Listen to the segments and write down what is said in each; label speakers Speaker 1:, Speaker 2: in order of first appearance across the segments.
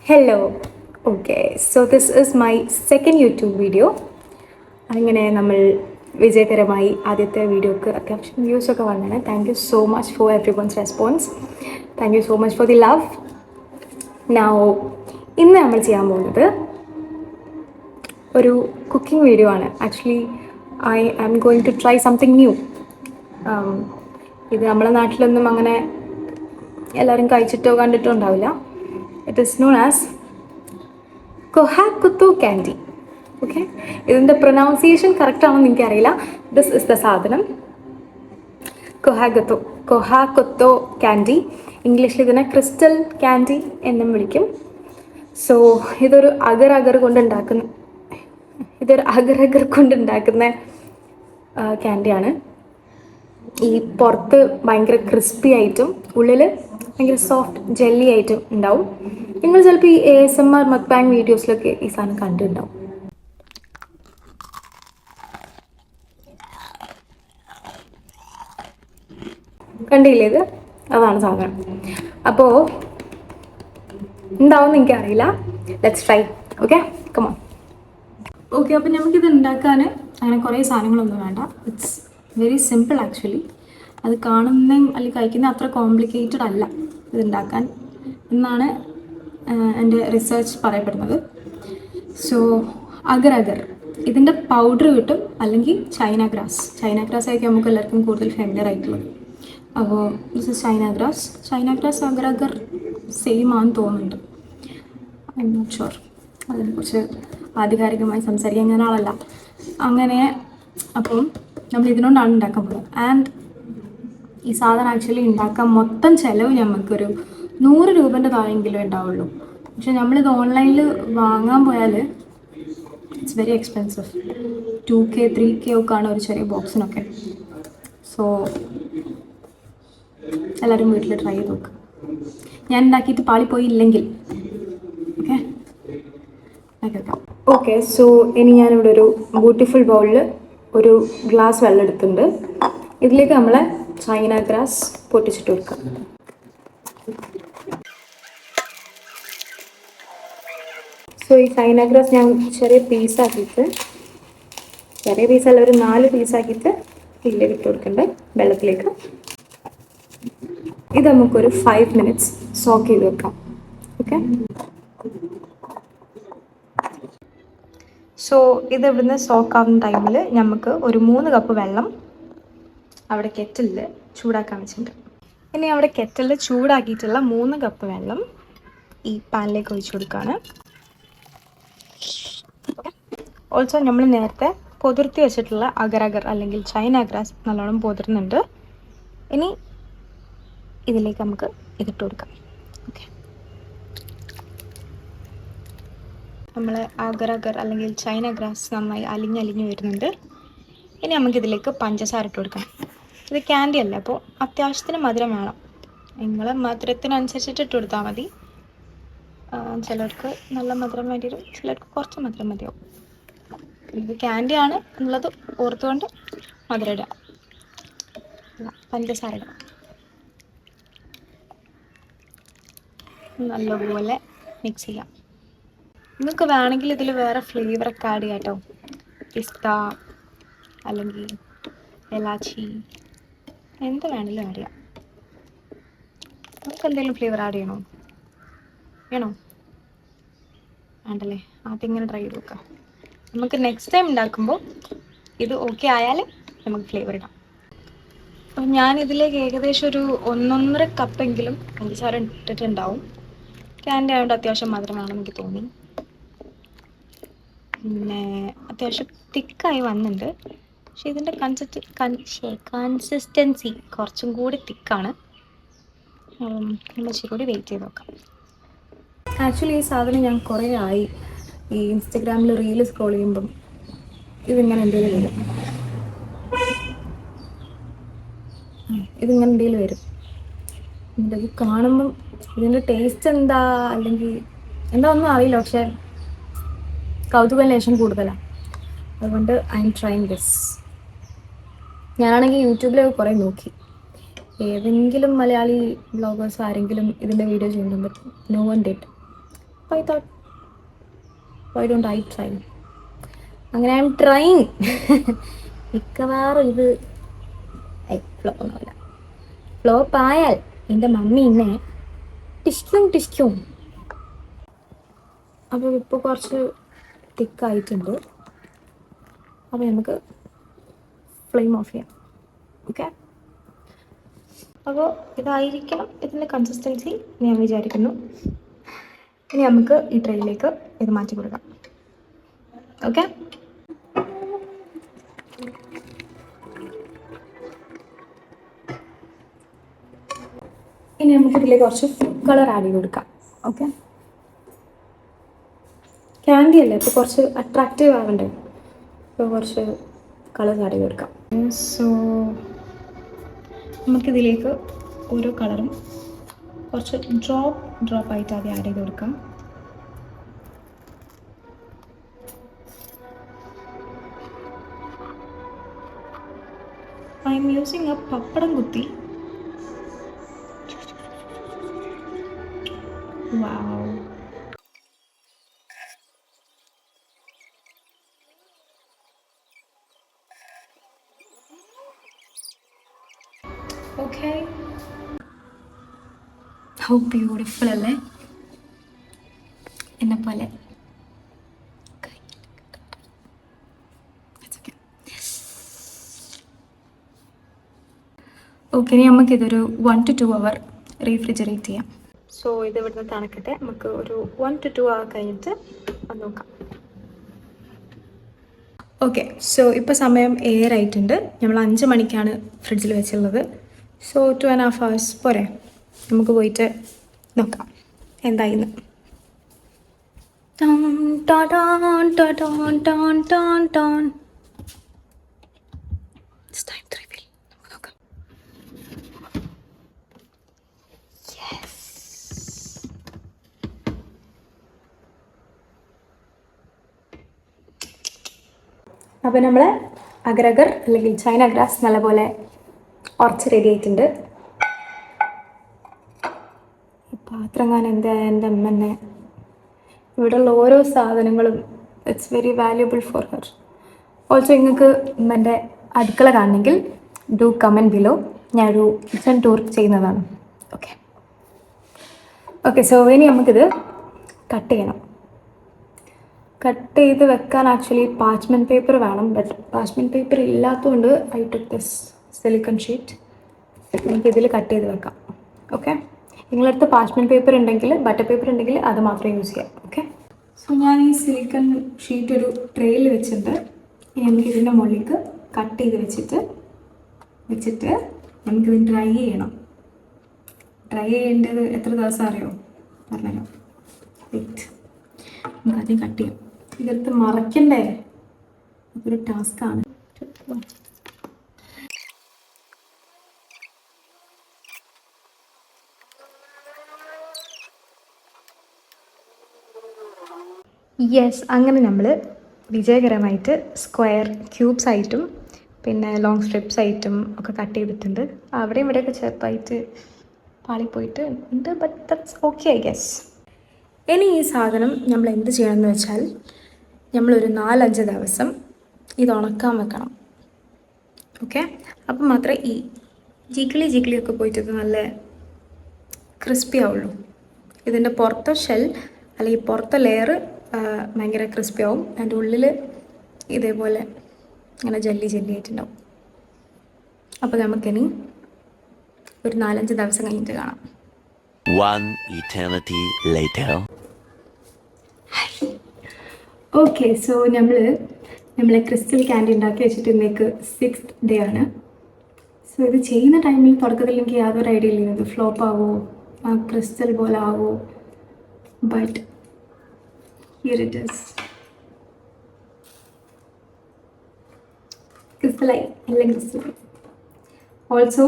Speaker 1: Hello. Okay, so this is my second YouTube video. അങ്ങനെ നമ്മൾ വിജയകരമായി ആദ്യത്തെ വീഡിയോക്ക് അത്യാവശ്യം വ്യൂസൊക്കെ വന്നതാണ്. Thank you so much for everyone's response. Thank you so much for the love. Now ഇന്ന് നമ്മൾ ചെയ്യാൻ പോകുന്നത് ഒരു കുക്കിംഗ് വീഡിയോ ആണ്. Actually I am going to try something new. ഇത് നമ്മളെ നാട്ടിലൊന്നും അങ്ങനെ എല്ലാവരും കഴിച്ചിട്ടോ കണ്ടിട്ടോ ഉണ്ടാവില്ല. It is known as kohakuto candy. Okay, ഇതിൻ്റെ പ്രൊനൗൺസിയേഷൻ കറക്റ്റ് ആണെന്ന് എനിക്കറിയില്ല. ദിസ് ഇസ് ദ സാധനം, കൊഹാക്കൊത്തോ ക്യാൻഡി. ഇംഗ്ലീഷിൽ ഇതിനെ ക്രിസ്റ്റൽ ക്യാൻഡി എന്നും വിളിക്കും. സോ ഇതൊരു അഗർ കൊണ്ടുണ്ടാക്കുന്ന ക്യാൻഡിയാണ്. ഈ പുറത്ത് ഭയങ്കര ക്രിസ്പി ആയിട്ടും ഉള്ളിൽ ഭയങ്കര സോഫ്റ്റ് ജെല്ലി ആയിട്ടും ഉണ്ടാവും. നിങ്ങൾ ചിലപ്പോൾ ഈ ASMR മക്ബാങ് വീഡിയോസിലൊക്കെ ഈ സാധനം കണ്ടിട്ടുണ്ടാവും. കണ്ടില്ലേ, ഇത് അതാണ് സാധനം. അപ്പോൾ എന്താവുമെന്ന് എനിക്കറിയില്ല. Let's try. Okay, come on. Okay, അപ്പോൾ നമുക്കിത് ഉണ്ടാക്കാൻ അങ്ങനെ കുറേ സാധനങ്ങളൊന്നും വേണ്ട. It's very simple actually. അത് കാണുന്ന അല്ലെങ്കിൽ കഴിക്കുന്ന അത്ര കോംപ്ലിക്കേറ്റഡ് അല്ല ഇതുണ്ടാക്കാൻ എന്നാണ് എൻ്റെ റിസർച്ച് പറയപ്പെടുന്നത്. സോ അഗർ ഇതിൻ്റെ പൗഡർ കിട്ടും, അല്ലെങ്കിൽ ചൈന ഗ്രാസ് ആയിരിക്കും നമുക്ക് എല്ലാവർക്കും കൂടുതൽ ഫെമിലിയർ ആയിട്ടുള്ളത്. അപ്പോൾ this is China grass agar same ആണെന്ന് തോന്നുന്നുണ്ട്. I'm not sure. അതിനെക്കുറിച്ച് ആധികാരികമായി സംസാരിക്കാൻ ഞാൻ ആളല്ല. അങ്ങനെ അപ്പം നമ്മൾ ഇതിനോണ്ടാണ് ഉണ്ടാക്കാൻ പോകുന്നത്. ആൻഡ് ഈ സാധനം ആക്ച്വലി ഉണ്ടാക്കാൻ മൊത്തം ചിലവ് നമുക്കൊരു 100 രൂപേൻ്റെ താഴെങ്കിലും ഉണ്ടാവുള്ളൂ. പക്ഷെ നമ്മളിത് ഓൺലൈനിൽ വാങ്ങാൻ പോയാൽ it's very expensive. 2K 3K ഒക്കെ ആണ് ഒരു ചെറിയ ബോക്സിനൊക്കെ. സോ എല്ലാവരും വീട്ടിൽ ട്രൈ ചെയ്ത് നോക്കുക. ഞാൻ ഉണ്ടാക്കിയിട്ട് പാളിപ്പോയില്ലെങ്കിൽ ഓക്കെ. സോ ഇനി ഞാനിവിടെ ഒരു ബ്യൂട്ടിഫുൾ ബൗളിൽ ഒരു ഗ്ലാസ് വെള്ളം എടുത്തിട്ടുണ്ട്. ഇതിലേക്ക് നമ്മളെ ചൈന ഗ്രാസ് പൊട്ടിച്ചിട്ട് കൊടുക്കാം. സോ ഈ ചൈന ഗ്രാസ് ഞാൻ ചെറിയ പീസല്ല, ഒരു 4 പീസാക്കിയിട്ട് ഇതിലേക്ക് ഇട്ട് കൊടുക്കണ്ടേ വെള്ളത്തിലേക്ക്. ഇത് നമുക്കൊരു 5 മിനിറ്റ്സ് സോക്ക് ചെയ്ത് വെക്കാം. ഓക്കെ, സോ ഇത് ഇവിടുന്ന് സോക്ക് ആവുന്ന ടൈമിൽ നമുക്ക് ഒരു 3 കപ്പ് വെള്ളം അവിടെ കെറ്റിലിൽ ചൂടാക്കാൻ വെച്ചിട്ടുണ്ട്. ഇനി അവിടെ കെറ്റിലിൽ ചൂടാക്കിയിട്ടുള്ള 3 കപ്പ് വെള്ളം ഈ പാനിലേക്ക് ഒഴിച്ചു കൊടുക്കുകയാണ്. ഓൾസോ നമ്മൾ നേരത്തെ പൊതിർത്തി വെച്ചിട്ടുള്ള അഗർ അല്ലെങ്കിൽ ചൈന ഗ്രാസ് നല്ലോണം പൊതിർന്നുണ്ട്. ഇനി ഇതിലേക്ക് നമുക്ക് ഇതിട്ട് കൊടുക്കാം. ഓക്കെ, നമ്മൾ അഗർ അല്ലെങ്കിൽ ചൈന ഗ്രാസ് നന്നായി അലിഞ്ഞ് വരുന്നുണ്ട്. ഇനി നമുക്കിതിലേക്ക് പഞ്ചസാര ഇട്ട് കൊടുക്കാം. ഇത് ക്യാൻഡി അല്ല, അപ്പോൾ അത്യാവശ്യത്തിന് മധുരം വേണം. നിങ്ങൾ മധുരത്തിനനുസരിച്ചിട്ട് ഇട്ട് കൊടുത്താൽ മതി. ചിലർക്ക് നല്ല മധുരം വേണ്ടി വരും, ചിലർക്ക് കുറച്ച് മധുരം മതിയാവും. ഇത് ക്യാൻഡിയാണ് എന്നുള്ളത് ഓർത്തുകൊണ്ട് മധുരം ഇടാം, പഞ്ചസാര ഇടാം. നല്ലപോലെ മിക്സ് ചെയ്യാം. നിങ്ങൾക്ക് വേണമെങ്കിൽ ഇതിൽ വേറെ ഫ്ലേവറൊക്കെ ആഡ് ചെയ്യാം കേട്ടോ. പിസ്ത അല്ലെങ്കിൽ എലാച്ചി എന്ത് വേണമെങ്കിലും ആഡ് ചെയ്യാം. നമുക്ക് എന്തെങ്കിലും ഫ്ലേവർ ആഡ് വേണോ? വേണ്ടല്ലേ? ആദ്യം ഇങ്ങനെ ട്രൈ ചെയ്ത് നോക്കാം. നമുക്ക് നെക്സ്റ്റ് ടൈം ഉണ്ടാക്കുമ്പോൾ ഇത് ഓക്കെ ആയാൽ നമുക്ക് ഫ്ലേവർ ഇടാം. അപ്പം ഞാനിതിലേക്ക് ഏകദേശം ഒരു 1.5 കപ്പെങ്കിലും പഞ്ചസാര ഇട്ടിട്ടുണ്ടാവും. ക്യാൻഡി ആയതുകൊണ്ട് അത്യാവശ്യം മധുരമാണെന്ന് എനിക്ക് തോന്നി. പിന്നെ അത്യാവശ്യം തിക്കായി വന്നിട്ടുണ്ട്. പക്ഷേ ഇതിൻ്റെ കൺസിസ്റ്റൻസി കുറച്ചും കൂടി തിക്കാണ്. നമ്മൾ ഇച്ചിരി കൂടി വെയിറ്റ് ചെയ്ത് നോക്കാം. ആക്ച്വലി ഈ സാധനം ഞാൻ കുറേ ആയി ഈ ഇൻസ്റ്റഗ്രാമിൽ റീല് സ്ക്രോൾ ചെയ്യുമ്പം ഇതിങ്ങനെ എന്തെങ്കിലും വരും. വരും. ഇത് കാണുമ്പം ഇതിൻ്റെ ടേസ്റ്റ് എന്താ അല്ലെങ്കിൽ എന്താ ഒന്നും അറിയില്ല, പക്ഷെ കൗതുകം ലേശം കൂടുതലാണ്. അതുകൊണ്ട് ഐ എം ട്രൈങ് ദിസ്. ഞാനാണെങ്കിൽ യൂട്യൂബിലൊക്കെ കുറേ നോക്കി, ഏതെങ്കിലും മലയാളി ബ്ലോഗേഴ്സ് ആരെങ്കിലും ഇതിൻ്റെ വീഡിയോ ചെയ്യുന്നുണ്ട്. No one did. I thought, why don't I try? അങ്ങനെ ഐ എം ട്രൈങ്. മിക്കവാറും ഇത് ഫ്ലോപ്പ് ഒന്നുമില്ല. ഫ്ലോപ്പ് ആയാൽ എൻ്റെ മമ്മി എന്നെ ടിഷ്ക്കും. അപ്പോൾ ഇപ്പോൾ കുറച്ച് തിക്കായിട്ടുണ്ട്. അപ്പോൾ നമുക്ക് ഫ്ലെയിം ഓഫ് ചെയ്യാം. ഓക്കെ, അപ്പോൾ ഇതായിരിക്കണം ഇതിൻ്റെ കൺസിസ്റ്റൻസി ഞാൻ വിചാരിക്കുന്നു. ഇനി നമുക്ക് ഈ ട്രെയിലേക്ക് ഇത് മാറ്റി കൊടുക്കാം. ഓക്കെ, ഇനി നമുക്ക് ഇതിലേക്ക് കുറച്ച് ഫുഡ് കളർ ആഡ് ചെയ്ത് കൊടുക്കാം. ഓക്കെ, ക്യാൻഡി അല്ലേ, ഇപ്പോൾ കുറച്ച് അട്രാക്റ്റീവ് ആവണ്ടേ, ഇപ്പോൾ കുറച്ച് കളേഴ്സ് ആഡ് ചെയ്ത് കൊടുക്കാം. സോ നമുക്കിതിലേക്ക് ഓരോ കളറും കുറച്ച് ഡ്രോപ്പ് ആയിട്ട് ആദ്യം ആഡ് ചെയ്ത് കൊടുക്കാം. ഐ എം യൂസിങ് എ പപ്പടം കുത്തി. Wow. Okay. How beautiful അല്ലേ, എന്നെ പോലെ. ഓക്കെ, ഇനി നമുക്കിതൊരു 1 to 2 hour റീഫ്രിജറേറ്റ് ചെയ്യാം. സോ ഇത് ഇവിടുന്ന് തണുക്കട്ടെ. നമുക്ക് ഒരു 1 to 2 hour കഴിഞ്ഞിട്ട് അത് നോക്കാം. ഓക്കെ, സോ ഇപ്പോൾ സമയം 7 ആയിട്ടുണ്ട്. നമ്മൾ 5 മണിക്കാണ് ഫ്രിഡ്ജിൽ വെച്ചുള്ളത്. സോ 2.5 hours പോരെ, നമുക്ക് പോയിട്ട് നോക്കാം എന്തായിന്ന്. അപ്പോൾ നമ്മൾ അഗർ അല്ലെങ്കിൽ ചൈന ഗ്രാസ് നല്ലപോലെ ഉറച്ച് റെഡി ആയിട്ടുണ്ട്. പാത്രം കാണാൻ എൻ്റെ അമ്മ തന്നെ ഇവിടെയുള്ള ഓരോ സാധനങ്ങളും it's very valuable for her. Also നിങ്ങൾക്ക് എൻ്റെ അടുക്കള കാണണമെങ്കിൽ ഡു കമൻറ്റ് ബിലോ, ഞാനൊരു കിച്ചൺ ടൂർ ചെയ്യുന്നതാണ്. ഓക്കെ ഓക്കെ, സോ ഇനി നമുക്കിത് കട്ട് ചെയ്യണം. കട്ട് ചെയ്ത് വെക്കാൻ ആക്ച്വലി പാച്ച്മെൻറ്റ് പേപ്പർ വേണം, ബട്ട് പാച്ച്മെൻറ്റ് പേപ്പർ ഇല്ലാത്തതുകൊണ്ട് I took this silicone sheet. നമുക്കിതിൽ കട്ട് ചെയ്ത് വെക്കാം. ഓക്കെ, നിങ്ങളടുത്ത് പാച്ച്മെൻറ്റ് പേപ്പർ ഉണ്ടെങ്കിൽ, ബട്ടർ പേപ്പർ ഉണ്ടെങ്കിൽ അത് മാത്രമേ യൂസ് ചെയ്യാം. ഓക്കെ, സോ ഞാൻ ഈ സിലിക്കൺ ഷീറ്റ് ഒരു ട്രേയിൽ വെച്ചിട്ടുണ്ട്. ഇനി നമുക്ക് ഇതിൻ്റെ മുകളിലേക്ക് കട്ട് ചെയ്ത് വെച്ചിട്ട് നമുക്കിത് ഡ്രൈ ചെയ്യണം. ഡ്രൈ ചെയ്യേണ്ടത് എത്ര ദിവസം അറിയോ? പറഞ്ഞല്ലോ, വെയിറ്റ്, നമുക്ക് ആദ്യം കട്ട് ചെയ്യാം. ഇതെടുത്ത് മറയ്ക്കണ്ടേ, അതൊരു ടാസ്ക്കാണ്. യെസ്, അങ്ങനെ നമ്മൾ വിജയകരമായിട്ട് സ്ക്വയർ ക്യൂബ്സ് ആയിട്ടും പിന്നെ ലോങ് സ്ട്രിപ്സ് ആയിട്ടും ഒക്കെ കട്ട് ചെയ്തിട്ടുണ്ട്. അവിടെയും ഇവിടെയൊക്കെ ചെറുതായിട്ട് പാളിപ്പോയിട്ട് ഉണ്ട്, but that's okay I guess. ഇനി ഈ സാധനം നമ്മൾ എന്ത് ചെയ്യണമെന്ന് വെച്ചാൽ, നമ്മളൊരു 4-5 ദിവസം ഇത് ഉണക്കാൻ വെക്കണം. ഓക്കെ, അപ്പം മാത്രമേ ഈ ജിക്കിളിയൊക്കെ പോയിട്ട് ഇത് നല്ല ക്രിസ്പി ആവുള്ളൂ. ഇതിൻ്റെ പുറത്തെ ഷെൽ അല്ലെങ്കിൽ പുറത്തെ ലെയർ ഭയങ്കര ക്രിസ്പി ആവും, അതിൻ്റെ ഉള്ളിൽ ഇതേപോലെ ഇങ്ങനെ ജെല്ലി ആയിട്ടുണ്ടാവും. അപ്പോൾ നമുക്കിനി ഒരു 4-5 ദിവസം കഴിഞ്ഞിട്ട് കാണാം.
Speaker 2: One eternity later.
Speaker 1: Okay, so നമ്മളെ ക്രിസ്റ്റൽ ക്യാൻഡി ഉണ്ടാക്കി വെച്ചിട്ട് ഇന്നേക്ക് 6th ഡേ ആണ്. സോ ഇത് ചെയ്യുന്ന ടൈമിൽ തുടക്കത്തിൽ എനിക്ക് യാതൊരു ഐഡിയ ഇല്ല ഇത് ഫ്ലോപ്പ് ആവോ, ആ ക്രിസ്റ്റൽ പോലെ ആവോ, ബട്ട് ഹിയർ ഇറ്റ് ഈസ്. ക്രിസ്റ്റലായി, എല്ലാം ക്രിസ്റ്റലായി. ഓൾസോ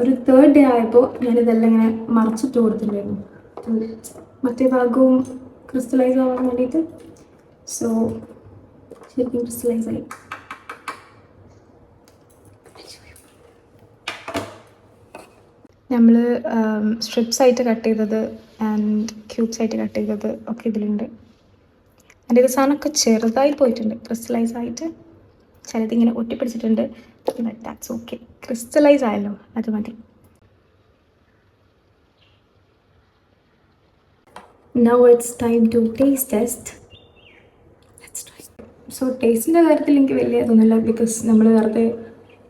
Speaker 1: ഒരു 3rd ഡേ ആയപ്പോൾ ഞാനിതെല്ലാം ഇങ്ങനെ മറച്ചിട്ട് കൊടുത്തിട്ടുണ്ടായിരുന്നു, മറ്റേ ഭാഗവും ക്രിസ്റ്റലൈസ് ആവാൻ വേണ്ടിയിട്ട്. സോ ശരിക്കും ക്രിസ്റ്റലൈസ് ആയി. നമ്മൾ സ്ട്രിപ്സ് ആയിട്ട് കട്ട് ചെയ്തത് ആൻഡ് ക്യൂബ്സ് ആയിട്ട് കട്ട് ചെയ്തത് ഒക്കെ ഇതിലുണ്ട്. എൻ്റെ ഇത് സാധനമൊക്കെ ചെറുതായി പോയിട്ടുണ്ട്, ക്രിസ്റ്റലൈസ് ആയിട്ട്. ചിലതിങ്ങനെ ഒട്ടിപ്പിടിച്ചിട്ടുണ്ട്. ദാറ്റ്സ് ഓക്കെ, ക്രിസ്റ്റലൈസ് ആയല്ലോ, അത് മതി. Now it's time to taste test. Let's try. So ടേസ്റ്റിൻ്റെ കാര്യത്തിൽ എനിക്ക് വലിയ ഇതൊന്നുമില്ല, ബിക്കോസ് നമ്മൾ വെറുതെ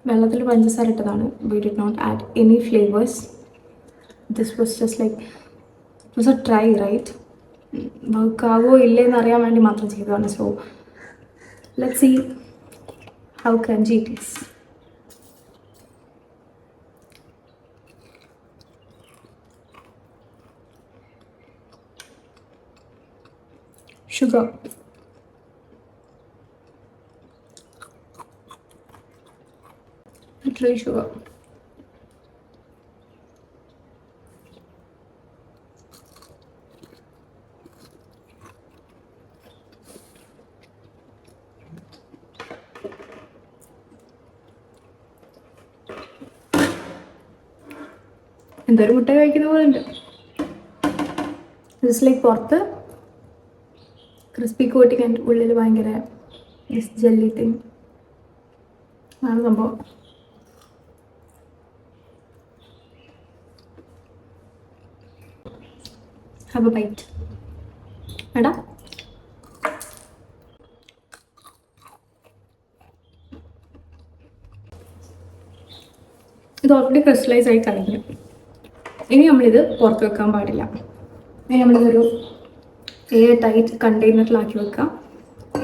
Speaker 1: വെള്ളത്തിൽ പഞ്ചസാര ഇട്ടതാണ്. We did not add any flavors. This was just like, it was a try, right? വർക്കാവോ ഇല്ലേന്ന് അറിയാൻ വേണ്ടി മാത്രം ചെയ്തതാണ്. So let's see how crunchy it is. Sugar. Dry sugar. എന്തൊരു മുട്ട കഴിക്കുന്ന പോലെ ഉണ്ട്. ജസ്റ്റ് ലൈക്ക് പുറത്ത് ക്രിസ്പി കോട്ടിങ് ആൻഡ് ഉള്ളിൽ ഭയങ്കര ജെല്ലി തിങ് ആണ് സംഭവം. Have a bite. എടാ ഇത് ഓൾറെഡി ക്രിസ്റ്റലൈസ് ആയി കഴിഞ്ഞു. ഇനി നമ്മളിത് പുറത്ത് വെക്കാൻ പാടില്ല. ഇനി നമ്മളിതൊരു എയർ ടൈറ്റ് കണ്ടെയ്നറിലാക്കി വെക്കാം,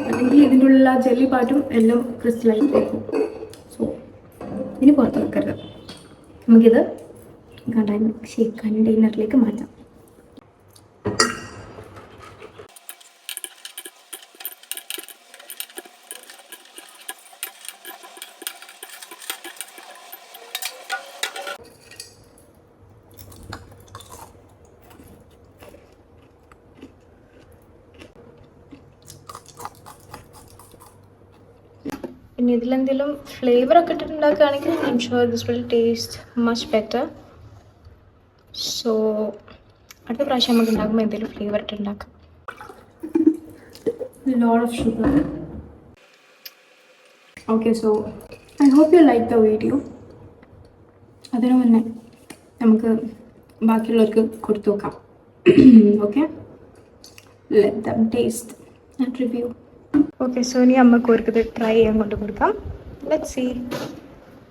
Speaker 1: അല്ലെങ്കിൽ ഇതിൻ്റെ ഉള്ളിലുള്ള ജെല്ലി പാട്ടും എല്ലാം ക്രിസ്റ്റലൈസ് ആയിരിക്കും. സോ ഇനി പുറത്ത് വെക്കരുത്. നമുക്കിത് കണ്ടെയ്നറിലേക്ക് മാറ്റാം. പിന്നെ ഇതിലെന്തെങ്കിലും ഫ്ലേവർ ഒക്കെ ഇട്ടിട്ടുണ്ടാക്കുകയാണെങ്കിൽ I am sure this will taste much better. So അടുത്ത പ്രാവശ്യം നമുക്ക് ഉണ്ടാക്കുമ്പോൾ എന്തെങ്കിലും ഫ്ലേവർ ഇട്ടുണ്ടാക്കാം. Lot of sugar. Okay, so I hope you like the video. അതിനു മുന്നേ നമുക്ക് ബാക്കിയുള്ളവർക്ക് കൊടുത്തു നോക്കാം. Okay, let them taste and review. Okay, so ഇനി അമ്മക്ക് ഓർക്കത് ട്രൈ ചെയ്യാൻ കൊണ്ട് കൊടുക്കാം. Let's see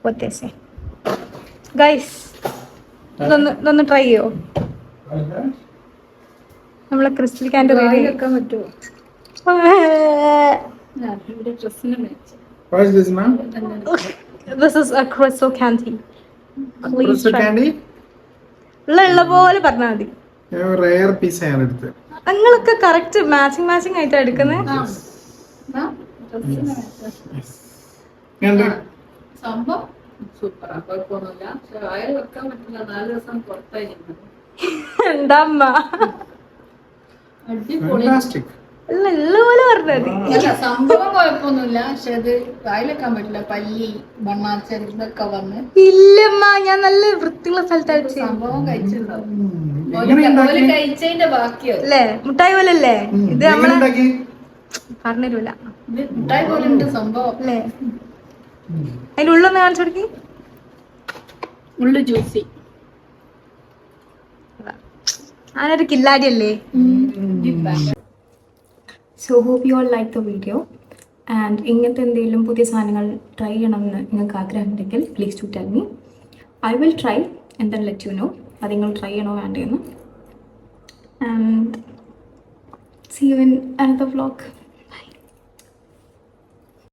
Speaker 1: what they say. Guys, ഇതൊന്ന് ട്രൈ ചെയ്യോ? നമ്മളെ ക്രിസ്റ്റൽ ക്യാൻഡി റെഡി വെക്കാൻ പറ്റുമോ?
Speaker 3: What is this, ma'am?
Speaker 1: This is a crystal candy.
Speaker 3: Crystal candy?
Speaker 1: ഉള്ള പോലെ പറഞ്ഞാൽ മതി.
Speaker 3: റെയർ പീസ് ആണ് എടുത്തത്.
Speaker 1: നിങ്ങളൊക്കെ കറക്റ്റ് മാച്ചിങ് ആയിട്ടാണ് എടുക്കുന്നത്.
Speaker 4: സംഭവം സൂപ്പറാ, കുഴപ്പമൊന്നുമില്ല. പക്ഷെ വയറ് വെക്കാൻ പറ്റില്ല, 4 ദിവസം പുറത്തായി.
Speaker 1: എന്താ അമ്മ
Speaker 4: അടിപൊളി.
Speaker 1: അല്ല ഉള്ള പോലെ പറഞ്ഞത്.
Speaker 4: അല്ല, സംഭവം കുഴപ്പമൊന്നുമില്ല, പക്ഷെ അത് വായിലെക്കാൻ പറ്റില്ല. പല്ലി മണ്ണാച്ചൽ ഇതൊക്കെ വന്ന്.
Speaker 1: ഇല്ലമ്മ, ഞാൻ നല്ല വൃത്തിയുള്ള സ്ഥലത്ത്
Speaker 4: സംഭവം കഴിച്ചിട്ടുണ്ടാവും. കഴിച്ചതിന്റെ ബാക്കിയോ
Speaker 1: അല്ലേ? മുട്ടായി പോലെ അല്ലേ ഇത്? നമ്മളെ പറഞ്ഞില്ല,
Speaker 4: ഇത് മുട്ടായി പോലെ ഉണ്ട് സംഭവം
Speaker 1: അല്ലേ? അതിന്റെ ഉള്ളൊന്ന് കാണിച്ചു കൊടുക്കി.
Speaker 4: ഉള്ളു ജ്യൂസി.
Speaker 1: ഞാനൊരു കില്ലാടി അല്ലേ? So hope you all like the video. And ഇങ്ങനത്തെ എന്തെങ്കിലും പുതിയ സാധനങ്ങൾ ട്രൈ ചെയ്യണമെന്ന് നിങ്ങൾക്ക് ആഗ്രഹമുണ്ടെങ്കിൽ please to tell me. I will try and then let you know അത് നിങ്ങൾ ട്രൈ ചെയ്യണോ വേണ്ടതെന്ന്. And see you in another vlog.